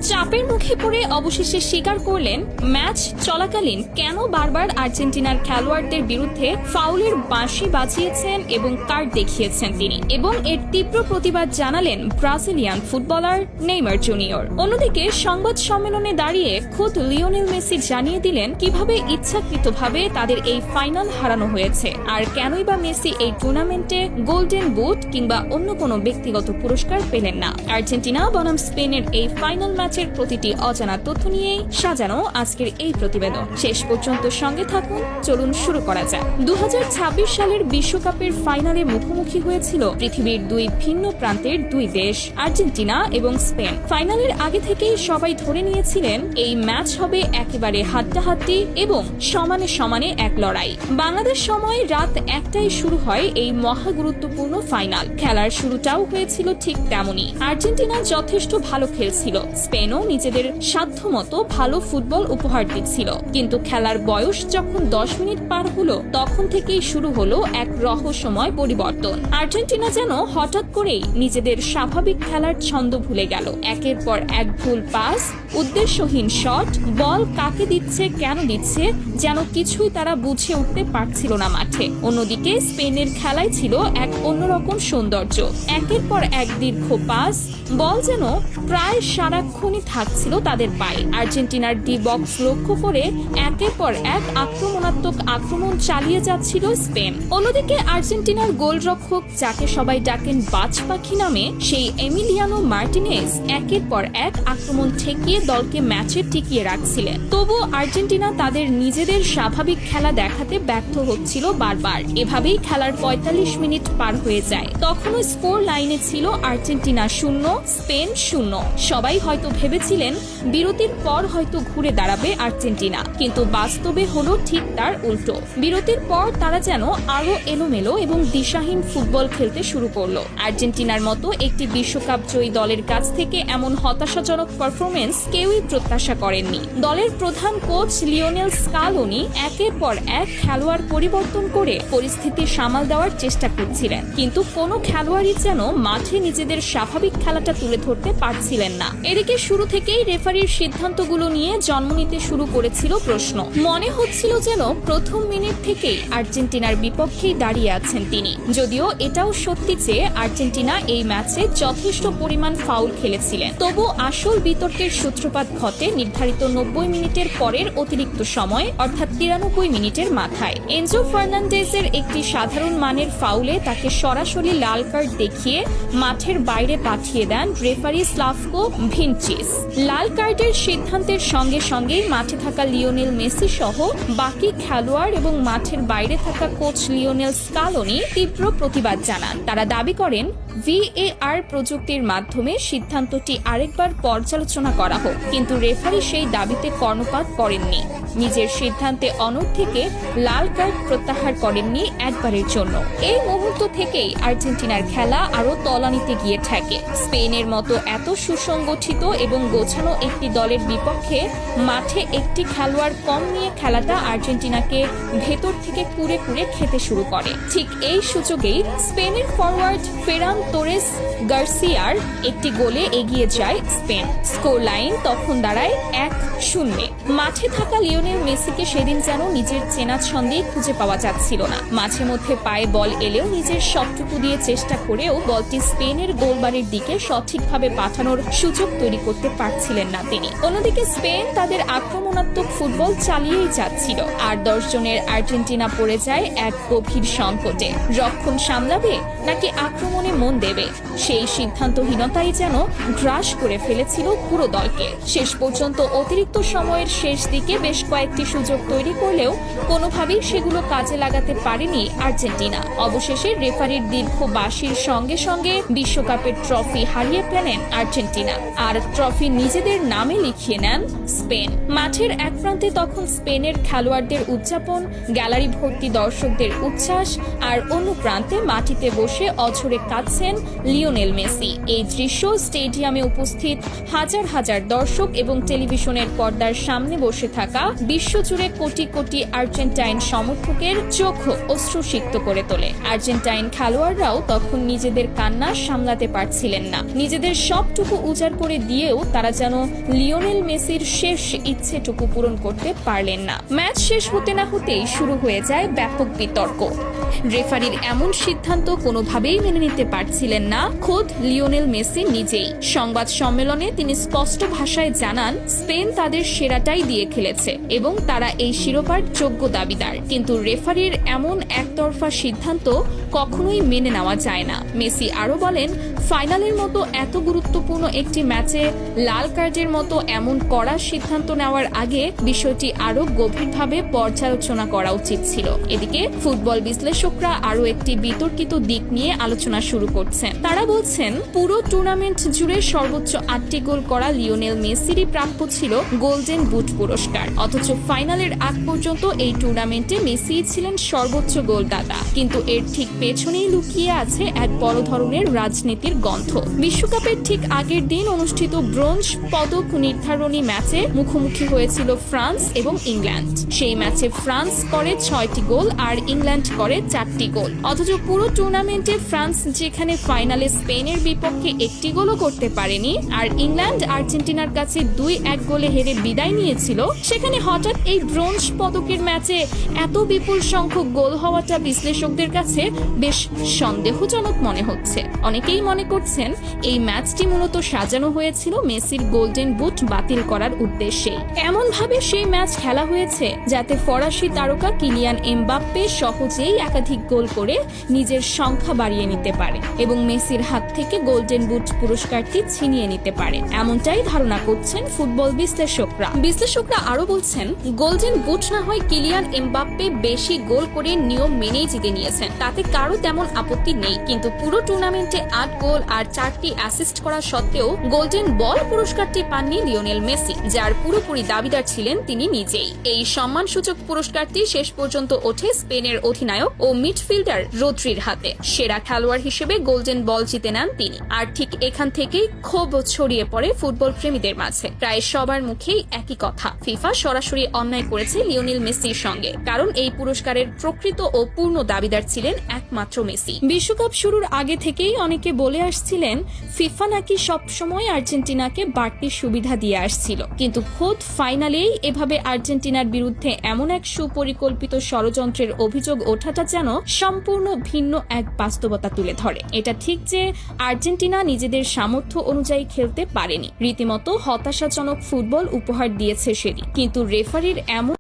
চাপের মুখে পড়ে অবশেষে স্বীকার করলেন ম্যাচ চলাকালীন কেন বারবার আর্জেন্টিনার খেলোয়াড়দের বিরুদ্ধে ফাউলের বাঁশি বাজিয়েছেন এবং কার্ড দেখিয়েছেন তিনি, এবং এর তীব্র প্রতিবাদ জানালেন ব্রাজিলিয়ান ফুটবলার নেইমার জুনিয়র। অন্যদিকে সংবাদ সম্মেলনে দাঁড়িয়ে খোদ লিওনেল মেসি জানিয়ে দিলেন কিভাবে ইচ্ছাকৃতভাবে তাদের এই ফাইনাল হারানো হয়েছে, আর কেনই বা মেসি এই টুর্নামেন্টে গোল্ডেন বুট কিংবা অন্য কোনো ব্যক্তিগত পুরস্কার পেলেন না। আর্জেন্টিনা বনাম স্পেনের এই ফাইনাল ম্যাচের প্রতিটি অজানা তথ্য নিয়েই সাজানো আজকের এই প্রতিবেদন। শেষ পর্যন্ত সঙ্গে থাকুন, চলুন শুরু করা যাক। 2026 সালের বিশ্বকাপের ফাইনালে মুখোমুখি হয়েছিল পৃথিবীর দুই ভিন্ন প্রান্তের দুই দেশ, আর্জেন্টিনা এবং স্পেন। ফাইনালের আগে থেকেই সবাই ধরে নিয়েছিলেন এই ম্যাচ হবে একেবারে হাড্ডাহাড্ডি এবং সমানে সমানে এক লড়াই। বাংলাদেশ সময় রাত 1টায় শুরু হয় এই মহা গুরুত্বপূর্ণ ফাইনাল। খেলার শুরুটাও হয়েছিল ঠিক তেমনই। আর্জেন্টিনা যথেষ্ট ভালো খেলছিল, স্পেনও নিজেদের সাধ্যমতো ভালো ফুটবল উপহার দিচ্ছিল, কিন্তু খেলার বয়স যখন 10 মিনিট পার হলো তখন থেকেই শুরু হলো এক রহস্যময় পরিবর্তন। আর্জেন্টিনা যেন হঠাৎ করেই নিজেদের স্বাভাবিক খেলার ছন্দ ভুলে গেল। একের পর এক ভুল পাস, উদ্দেশ্যহীন শট, বল কাকে দিচ্ছে কেন দিচ্ছে যেন কিছুই তারা বুঝে উঠতে পারছিল না মাঠে। অন্যদিকে স্পেনের খেলায় ছিল এক অন্যরকম সৌন্দর্য। একের পর এক দীর্ঘ পাস, বল যেন প্রায় সারাক্ষণই থাকছিল তাদের পায়ে। আর্জেন্টিনার ডি বক্স লক্ষ্য করে একের পর এক আক্রমণাত্মক আক্রমণ চালিয়ে যাচ্ছিল স্পেন। অন্যদিকে আর্জেন্টিনার গোলরক্ষক, যাকে সবাই ডাকেন বাজ পাখি নামে, সেই এমিলিয়ানো মার্টিনেজ একের পর এক আক্রমণ ঠেকিয়ে দলকে ম্যাচে টিকিয়ে রাখছিলেন। তবু আর্জেন্টিনা তাদের নিজেদের স্বাভাবিক খেলা দেখাতে ব্যর্থ হচ্ছিল বারবার। এভাবেই খেলার 45 মিনিট পার হয়ে যায়। তখনও স্কোর লাইনে ছিল আর্জেন্টিনা 0, স্পেন 0। সবাই হয়তো ভেবেছিলেন বিরতির পর হয়তো ঘুরে দাঁড়াবে আর্জেন্টিনা, কিন্তু বাস্তবে হলো ঠিক তার উল্টো। বিরতির পর তারা যেন আরো এলোমেলো এবং দিশাহীন ফুটবল খেলতে শুরু করলো। আর্জেন্টিনার মতো একটি বিশ্বকাপ জয়ী দলের কাছ থেকে এমন হতাশাজনক পারফরমেন্স কেউই প্রত্যাশা করেননি। দলের প্রধান কোচ লিওনেল স্কালোনি একের পর এক খেলোয়াড় পরিবর্তন করে পরিস্থিতি সামাল দেওয়ার চেষ্টা করছিলেন, কিন্তু কোনো খেলোয়াড়ই যেন মাঠে নিজেদের স্বাভাবিক খেলাটা তুলে ধরতে পারছিলেন না। এদিকে শুরু থেকেই রেফারির সিদ্ধান্তগুলো নিয়ে জন্ম নিতে শুরু করেছিল প্রশ্ন। মনে হচ্ছিল যেন প্রথম মিনিট থেকেই আর্জেন্টিনার বিপক্ষেই দাঁড়িয়ে আছেন তিনি। যদিও এটাও সত্যি যে আর্জেন্টিনা এই ম্যাচে যথেষ্ট পরিমাণ ফাউল খেলেছিলেন, তবু আসল বিতর্কের সূত্রপাত ঘটে নির্ধারিত 90 মিনিটের পরের অতিরিক্ত সময়, অর্থাৎ 93 মিনিটের মাথায়। এনজো ফার্নান্ডেজের একটি সাধারণ মানের ফাউলে তাকে সরাসরি লাল কার্ড দেখিয়ে মাঠের বাইরে পাঠিয়ে দেন রেফারি স্লাভকো ভিনচিচ। লাল কার্ডের সিদ্ধান্তের সঙ্গে সঙ্গেই মাঠে থাকা লিওনেল মেসি সহ বাকি খেলোয়াড় এবং মাঠের বাইরে থাকা কোচ লিওনেল স্কালোনি তীব্র প্রতিবাদ জানান। তারা দাবি করেন VAR প্রযুক্তির মাধ্যমে সিদ্ধান্তটি আরেকবার পর্যালোচনা করা হোক, কিন্তু রেফারি সেই দাবিতে কর্ণপাত করেননি। নিজের সিদ্ধান্তে অনড় থেকে লাল কার্ড প্রত্যাহার করেননি একবারের জন্য। এই মুহূর্ত থেকেই আর্জেন্টিনার খেলা আরো তলানিতে গিয়ে ঠেকে। স্পেনের মতো এত সুসংগঠিত এবং গোছানো একটি দলের বিপক্ষে মাঠে একটি খেলোয়াড় কম নিয়ে খেলাটা আর্জেন্টিনাকে ভেতর থেকে কুড়ে কুড়ে খেতে শুরু করে। ঠিক এই সুযোগেই স্পেনের ফরওয়ার্ড ফেরান তোরেস গার্সিয়ার একটি গোলে এগিয়ে যায় স্পেন। স্কোর লাইন তখন দাঁড়ায় 1-0। মাঠে থাকা লিওনেল মেসিকে সেদিন যেন নিজের চেনা ছন্দেই খুঁজে পাওয়া যাচ্ছিল না। মাঝে মধ্যে পায়ে বল এলেও নিজের সবটুকু দিয়ে চেষ্টা করেও বলটি স্পেনের গোলবারের দিকে সঠিকভাবে পাঠানোর সুযোগ তৈরি করতে পারছিলেন না তিনি। অন্যদিকে স্পেন তাদের আক্রমণাত্মক ফুটবল চালিয়েই যাচ্ছিল, আর 10 জনের আর্জেন্টিনা পড়ে যায় এক গভীর সংকটে। রক্ষণ সামলাবে নাকি আক্রমণে মন দেবে, সেই সিদ্ধান্তহীনতাই যেন গ্রাস করে ফেলেছিল পুরো দলকে। শেষ পর্যন্ত অতিরিক্ত সময়ের শেষ দিকে বেশ কয়েকটি সুযোগ তৈরি করলেও কোনোভাবেই সেগুলো কাজে লাগাতে পারেনি আর্জেন্টিনা। অবশেষে রেফারির দীর্ঘ বাঁশির সঙ্গে সঙ্গে বিশ্বকাপের ট্রফি হারিয়ে ফেলেন আর্জেন্টিনা, আর ট্রফি নিজেদের নামে লিখিয়ে নেন স্পেন। মাঠের এক প্রান্তে তখন স্পেনের খেলোয়াড়দের উদযাপন, গ্যালারি ভর্তি দর্শকদের উচ্ছ্বাস, আর অন্য প্রান্তে মাটিতে বসে অঝরে কাঁদছেন লিওনেল মেসি। এই দৃশ্য স্টেডিয়ামে উপস্থিত হাজার হাজার দর্শক এবং টেলিভিশনের পর্দার সামনে বসে থাকা বিশ্বজুড়ে কোটি কোটি আর্জেন্টাইন সমর্থকের চোখ অশ্রুসিক্ত করে তোলে। আর্জেন্টাইন খেলোয়াড়রাও তখন নিজেদের কান্না সামলাতে পারছিলেন না। নিজেদের সবটুকু উজাড় করে দিয়েও তারা যেন লিওনেল মেসির শেষ ইচ্ছেটুকু পূরণ করতে পারলেন না। ম্যাচ শেষ হতে না হতেই শুরু হয়ে যায় ব্যাপক বিতর্ক। রেফারির এমন সিদ্ধান্ত কোনোভাবেই মেনে নিতে পারছিলেন না খোদ লিওনেল মেসি নিজেই। সংবাদ সম্মেলনে তিনি স্পষ্ট ভাষায় জানান, স্পেন তাদের সেরাটাই দিয়ে খেলেছে এবং তারা এই শিরোপার যোগ্য দাবিদার। কিন্তু রেফারির এমন একতরফা সিদ্ধান্ত কখনোই মেনে নেওয়া যায় না। মেসি আরও বলেন, ফাইনালের মতো এত গুরুত্বপূর্ণ একটি ম্যাচে লাল কার্ডের মতো এমন কড়া সিদ্ধান্ত নেওয়ার আগে বিষয়টি আরও গভীরভাবে পর্যালোচনা করা উচিত ছিল। এদিকে ফুটবল বিশ্লেষকরা আরও একটি বিতর্কিত দিক নিয়ে আলোচনা শুরু করছেন। তারা বলছেন, পুরো টুর্নামেন্ট জুড়ে সর্বোচ্চ 8টি গোল করা লিওনেল মেসিরই প্রাপ্য ছিল গোল্ডেন বুট পুরস্কার। অথচ ফাইনালের আগ পর্যন্ত এই টুর্নামেন্টে মেসি ছিলেন সর্বোচ্চ গোলদাতা। কিন্তু এর ঠিক পেছনেই লুকিয়ে আছে এক বড় ধরনের রাজনীতির গন্ধ। বিশ্বকাপের ঠিক আগের দিন অনুষ্ঠিত ব্রোঞ্জ পদক নির্ধারণী ম্যাচে মুখোমুখি হয়েছিল ফ্রান্স এবং ইংল্যান্ড। সেই ম্যাচে ফ্রান্স করে 6টি গোল আর ইংল্যান্ড করে 4টি গোল। অথচ পুরো টুর্নামেন্টে ফ্রান্স যেখানে ফাইনালে স্পেনের বিপক্ষে একটি গোলও করতে পারেনি আর ইংল্যান্ড আর্জেন্টিনার কাছে 2-1 গোলে হেরে বিদায় নিয়েছিল, সেখানে হঠাৎ এই ব্রোঞ্জ পদকের ম্যাচে এত বিপুল সংখ্যক গোল হওয়াটা বিশ্লেষকদের কাছে বেশ সন্দেহজনক মনে হচ্ছে। অনেকেই মনে করছেন এই ম্যাচটি মূলত সাজানো হয়েছিল মেসির গোল্ডেন বুট বাতিল করার উদ্দেশ্যে। এমন ভাবে সেই ম্যাচ খেলা হয়েছে যাতে ফরাসি তারকা কিলিয়ান এমবাপ্পে সহজেই একাধিক গোল করে নিজের সংখ্যা বাড়িয়ে নিতে পারে এবং মেসির হাত থেকে গোল্ডেন বুট পুরস্কারটি ছিনিয়ে নিতে পারে, এমনটাই ধারণা করছেন ফুটবল বিশ্লেষকরা আরো বলছেন, গোল্ডেন বুট না হয় কিলিয়ান এমবাপ্পে বেশি গোল করে নিয়ম মেনেই জিতে নিয়েছেন, তাতে কারো তেমন আপত্তি নেই। কিন্তু পুরো টুর্নামেন্টে 8 গোল আর 4টি অ্যাসিস্ট করা সত্ত্বেও গোল্ডেন বল পুরস্কারটি পাননি লিওনেল মেসি, যার পুরোপুরি দাবিদার ছিলেন তিনি নিজেই। এই সম্মানসূচক পুরস্কারটি শেষ পর্যন্ত ওঠে স্পেনের অধিনায়ক ও মিডফিল্ডার রদ্রির হাতে। সেরা খেলোয়াড় হিসেবে গোল্ডেন বল জিতে নেন তিনি। আর ঠিক এখান থেকেই ক্ষোভ ছড়িয়ে পড়ে ফুটবল প্রেমীদের মাঝে। প্রায় সবার মুখেই একই কথা, ফিফা সরাসরি অন্যায় করেছে লিওনেল মেসির সঙ্গে, কারণ এই পুরস্কারের প্রকৃত ও পূর্ণ দাবিদার ছিলেন একমাত্র মেসি। বিশ্বকাপ শুরুর আগে থেকেই অনেকে বলে আসছিলেন ফিফা নাকি সবসময় আর্জেন্টিনাকে বাড়তি সুবিধা দিয়ে আসছিল, কিন্তু খোদ ফাইনালেই এভাবে আর্জেন্টিনার বিরুদ্ধে এমন এক সুপরিকল্পিত ষড়যন্ত্রের অভিযোগ ওঠাটা যেন সম্পূর্ণ ভিন্ন এক বাস্তবতা তুলে ধরে। এটা ঠিক যে আর্জেন্টিনা নিজেদের সামর্থ্য অনুযায়ী খেলতে পারেনি, রীতিমতো হতাশাজনক ফুটবল উপহার দিয়েছে সেটি, কিন্তু রেফারির এমন